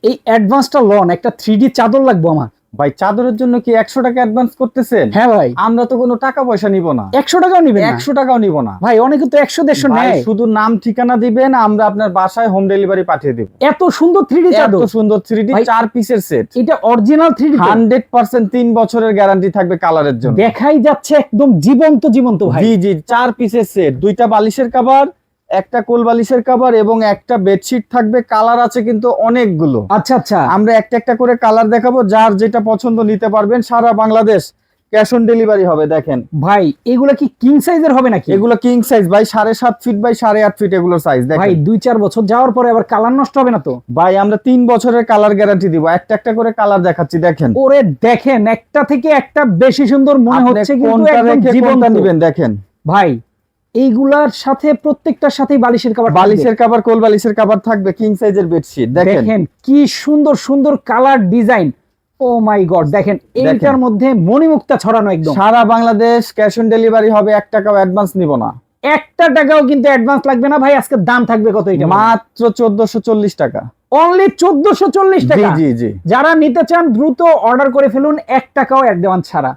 এই অ্যাডভান্সটা লন, একটা 3D চাদর লাগবে আমার। ভাই চাদরের জন্য কি 100 টাকা অ্যাডভান্স করতেছেন? হ্যাঁ ভাই, আমরা তো কোনো টাকা পয়সা নিব না। 100 টাকাও নিবেন না? 100 টাকাও নিব না ভাই অনেকে তো 100-150 ভাই, নেয়। শুধু নাম ঠিকানা দিবেন, আমরা আপনার বাসায় হোম ডেলিভারি পাঠিয়ে দেব। এত সুন্দর 3D চাদর, এত সুন্দর 3D ভাই, 4 পিসের সেট। এটা অরিজিনাল 3D তো? 100% 3 বছরের গ্যারান্টি থাকবে কালারের জন্য। দেখাই যাচ্ছে একদম জীবন্ত জীবন্ত ভাই। জি জি, 4 পিসের সেট, 2টা বালিশের কভার, একটা কোল বালিশের কভার এবং একটা বেডশিট থাকবে। কালার আছে কিন্তু অনেকগুলো। আচ্ছা আচ্ছা, আমরা একটা একটা করে কালার দেখাবো, যার যেটা পছন্দ নিতে পারবেন। সারা বাংলাদেশ ক্যাশ অন ডেলিভারি হবে। দেখেন ভাই এগুলা কি কিং সাইজের হবে নাকি? এগুলো কিং সাইজ ভাই, 7.5 ফিট বাই 8.5 ফিট এগুলো সাইজ। ভাই দেখেন 2-4 বছর যাওয়ার পরে আবার কালার নষ্ট হবে না তো? ভাই, আমরা 3 বছরের কালার গ্যারান্টি দিব। একটা একটা করে কালার দেখাচ্ছি, দেখেন। ওরে দেখেন, একটা থেকে একটা বেশি সুন্দর মনে আপনি হচ্ছে, কিন্তু কোনটা একদম রেখে জীবন্ত কোনটা নেবেন দেখেন। ভাই এইগুলার সাথে প্রত্যেকটার সাথেই বালিশের কভার, বালিশের কভার, কোল বালিশের কভার থাকবে, কিং সাইজের বেডশিট। দেখেন দেখেন কি সুন্দর সুন্দর কালার ডিজাইন। ও মাই গড, দেখেন এইটার মধ্যে মণিমুক্তা ছড়ানো একদম। সারা বাংলাদেশ ক্যাশ অন ডেলিভারি হবে, 1 টাকাও অ্যাডভান্স নিব না। 1 টাকাও কিন্তু অ্যাডভান্স লাগবে না ভাই। আজকে দাম থাকবে কত এটা? মাত্র 1440 টাকা। অনলি 1440 জি টাকা। জি জি। যারা নিতে চান দ্রুত অর্ডার করে ফেলুন, 1 টাকাও অ্যাডভান্স ছাড়া।